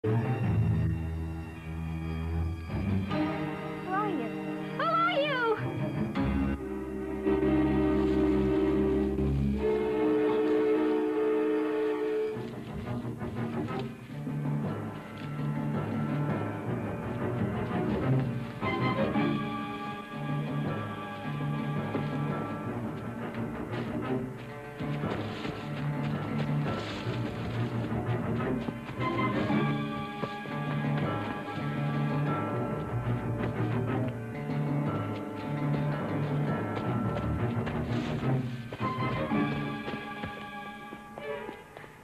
Who are you? Who are you?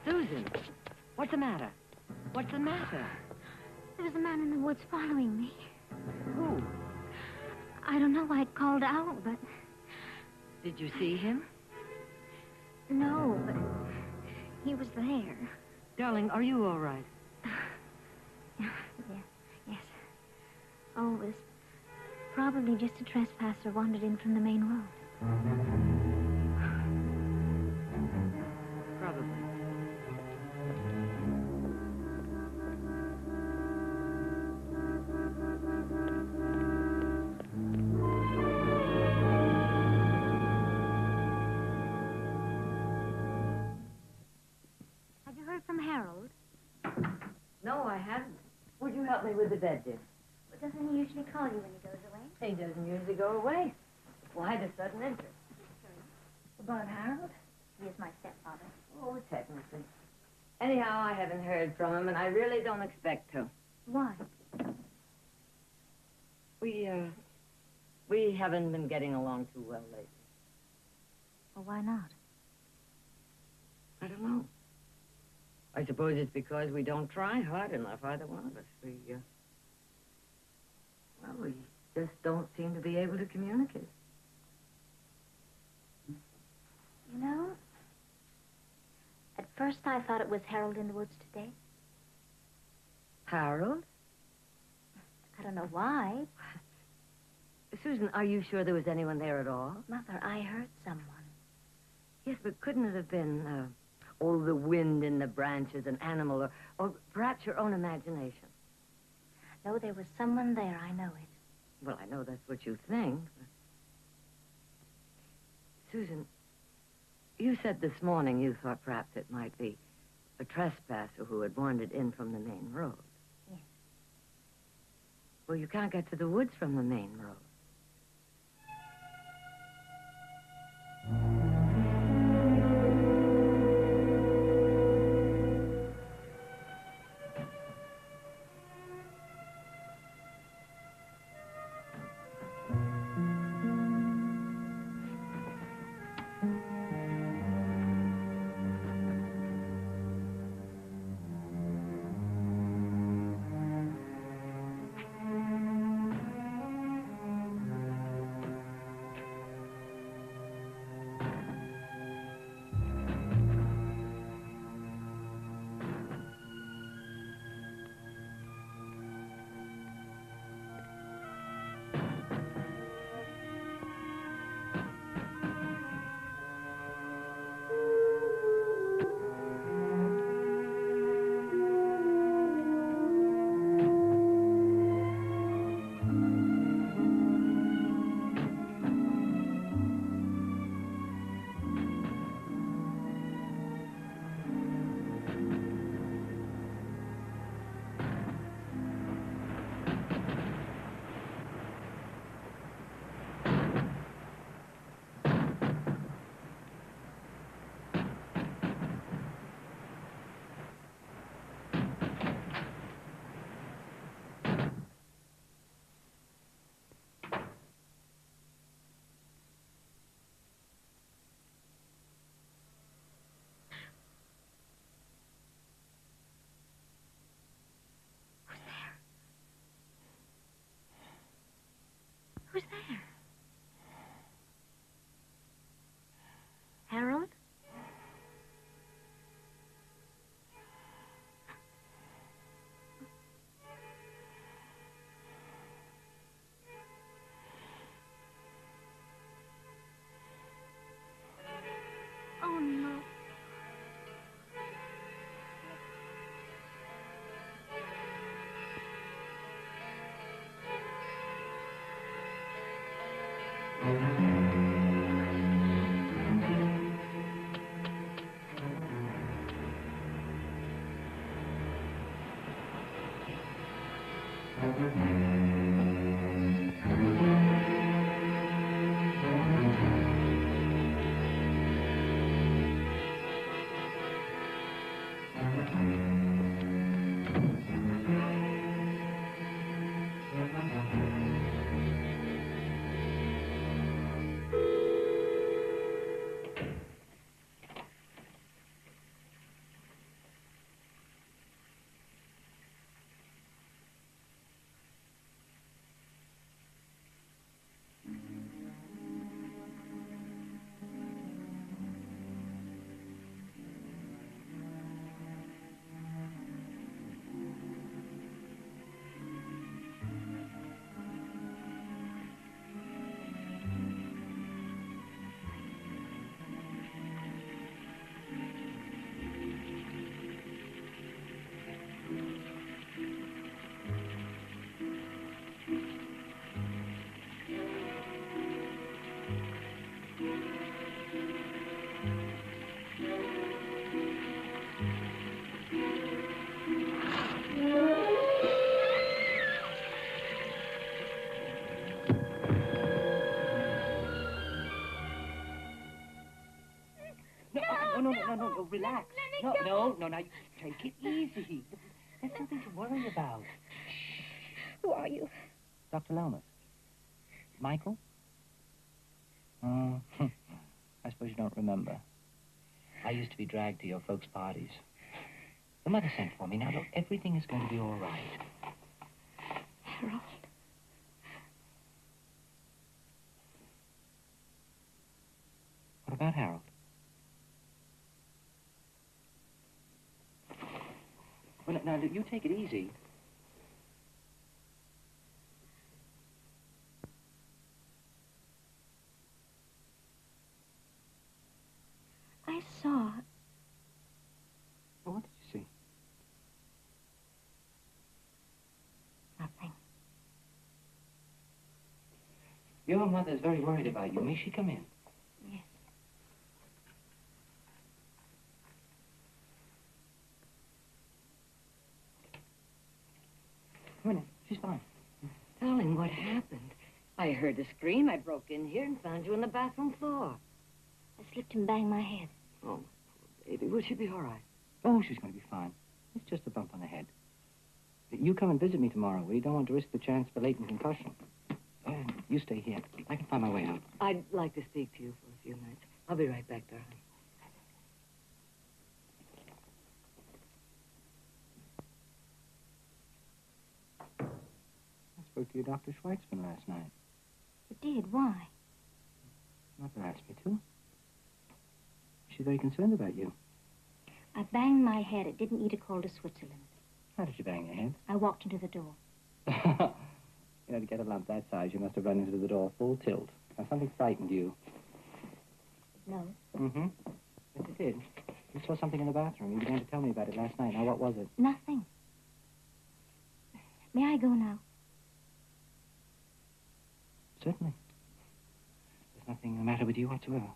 Susan, what's the matter? What's the matter? There was a man in the woods following me. Who? I don't know why it called out, but Did you see him? no, but he was there. Darling, are you all right? Yeah, yes. Oh, it was probably just a trespasser wandered in from the main road. Probably. Have you heard from Harold? No, I haven't. Would you help me with the bed, dear? Well, doesn't he usually call you when he goes away? He doesn't usually go away. Why the sudden interest? About Harold? He is my stepfather. Oh, technically. Anyhow, I haven't heard from him, and I really don't expect to. Why? We haven't been getting along too well lately. Well, why not? I don't know. I suppose it's because we don't try hard enough, either one of us. We just don't seem to be able to communicate. You know, at first I thought it was Harold in the woods today. Harold? I don't know why. Susan, are you sure there was anyone there at all? Mother, I heard someone. Yes, but couldn't it have been, the wind in the branches, an animal, or perhaps your own imagination? No, there was someone there, I know it. Well, I know that's what you think. But... Susan, you said this morning you thought perhaps it might be a trespasser who had wandered in from the main road. Yes. Well, you can't get to the woods from the main road. No, relax. Let me go. No, now, take it easy. There's nothing to worry about. Who are you? Dr. Lomas. Michael? Oh, I suppose you don't remember. I used to be dragged to your folks' parties. The mother sent for me. Now, look, everything is going to be all right. Harold. What about Harold? Well, now, you take it easy. I saw. What did you see? Nothing. Your mother's very worried about you. May she come in? Yes. Come in. She's fine. Darling, what happened? I heard a scream. I broke in here and found you on the bathroom floor. I slipped and banged my head. Oh, poor baby. Will she be all right? Oh, she's going to be fine. It's just a bump on the head. You come and visit me tomorrow. We don't want to risk the chance for latent concussion. You stay here. I can find my way out. I'd like to speak to you for a few minutes. I'll be right back, darling. I spoke to your Dr. Schweitzman last night. You did? Why? Mother asked me to. She's very concerned about you. I banged my head. It didn't need a call to Switzerland. How did you bang your head? I walked into the door. You know, to get a lump that size, you must have run into the door full tilt. Now, something frightened you. No. Mm-hmm. Yes, it did. You saw something in the bathroom. You began to tell me about it last night. Now, what was it? Nothing. May I go now? Certainly. There's nothing the matter with you whatsoever.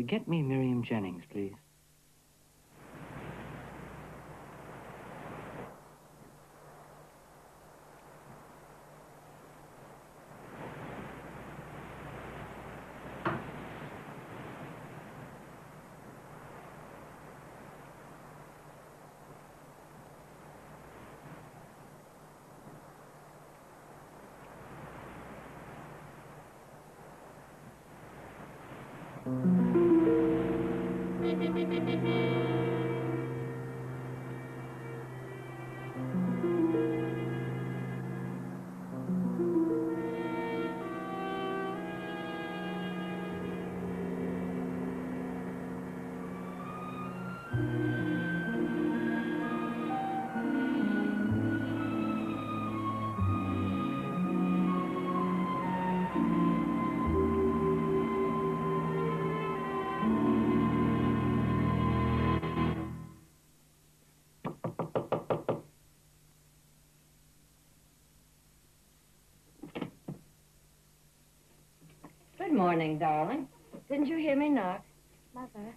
Get me Miriam Jennings, please. morning, darling. Didn't you hear me knock? Mother,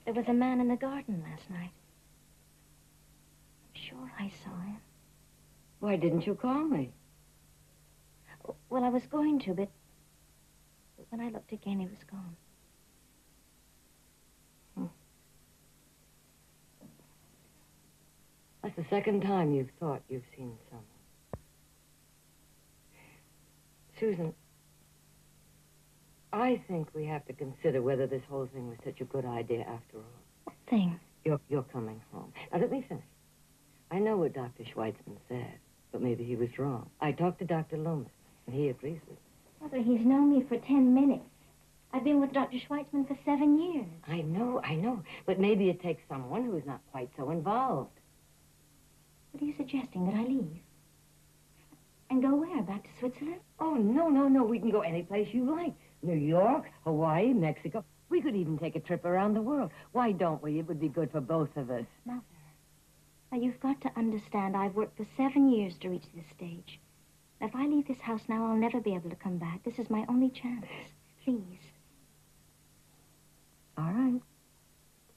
there was a man in the garden last night. I'm sure I saw him. Why didn't you call me? Well, I was going to, but when I looked again, he was gone. That's the second time you've thought you've seen someone. Susan, I think we have to consider whether this whole thing was such a good idea after all. What thing? You're coming home. Now, let me finish. I know what Dr. Schweitzman said, but maybe he was wrong. I talked to Dr. Loomis, and he agrees with me. Mother, he's known me for 10 minutes. I've been with Dr. Schweitzman for 7 years. I know. But maybe it takes someone who is not quite so involved. What are you suggesting, that I leave? And go where? Back to Switzerland? Oh, no. We can go any place you like. New York, Hawaii, Mexico. We could even take a trip around the world. Why don't we? It would be good for both of us. Mother, now you've got to understand I've worked for 7 years to reach this stage. If I leave this house now, I'll never be able to come back. This is my only chance. Please. All right.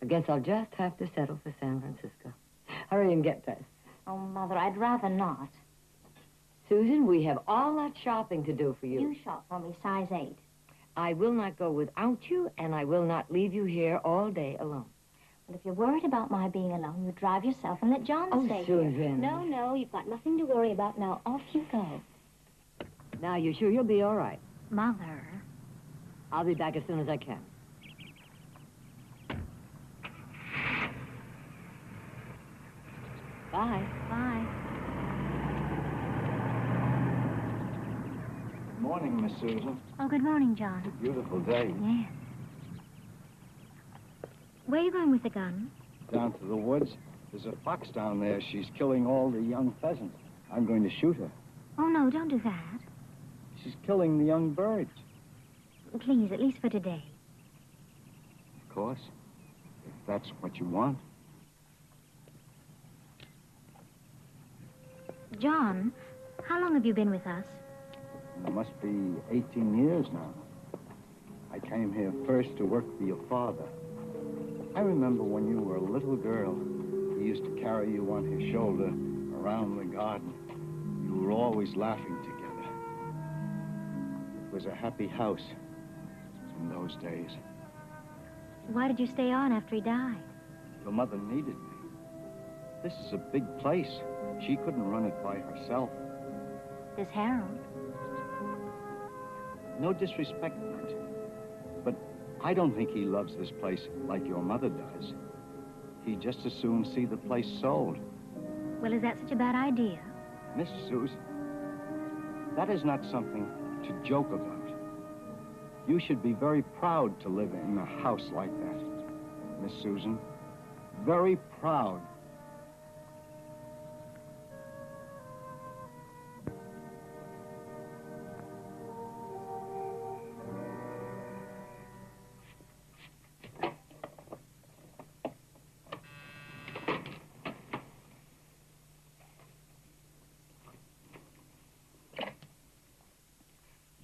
I guess I'll just have to settle for San Francisco. Hurry and get dressed. Oh, Mother, I'd rather not. Susan, we have all that shopping to do for you. You shop for me, size 8. I will not go without you, and I will not leave you here all day alone. Well, if you're worried about my being alone, you drive yourself and let John stay here. Susan. No, you've got nothing to worry about. Now, off you go. Now, you sure you'll be all right? Mother. I'll be back as soon as I can. Bye. Bye. Good morning, Miss Susan. Oh, good morning, John. Beautiful day. Yes. Where are you going with the gun? Down to the woods. There's a fox down there. She's killing all the young pheasants. I'm going to shoot her. Oh, no, don't do that. She's killing the young birds. Please, at least for today. Of course. If that's what you want. John, how long have you been with us? It must be 18 years now. I came here first to work for your father. I remember when you were a little girl, he used to carry you on his shoulder around the garden. You were always laughing together. It was a happy house in those days. Why did you stay on after he died? Your mother needed me. This is a big place. She couldn't run it by herself. This Harold. No disrespect meant, but I don't think he loves this place like your mother does. He'd just as soon see the place sold. Well, is that such a bad idea? Miss Susan, that is not something to joke about. You should be very proud to live in a house like that, Miss Susan. Very proud.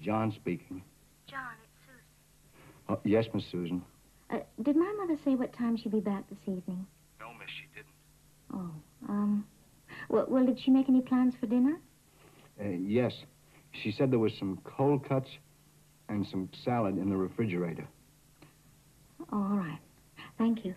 John speaking. John, it's Susan. Oh, yes, Miss Susan. Did my mother say what time she'd be back this evening? No, miss, she didn't. Oh, well, did she make any plans for dinner? Yes. She said there was some cold cuts and some salad in the refrigerator. Oh, all right. Thank you.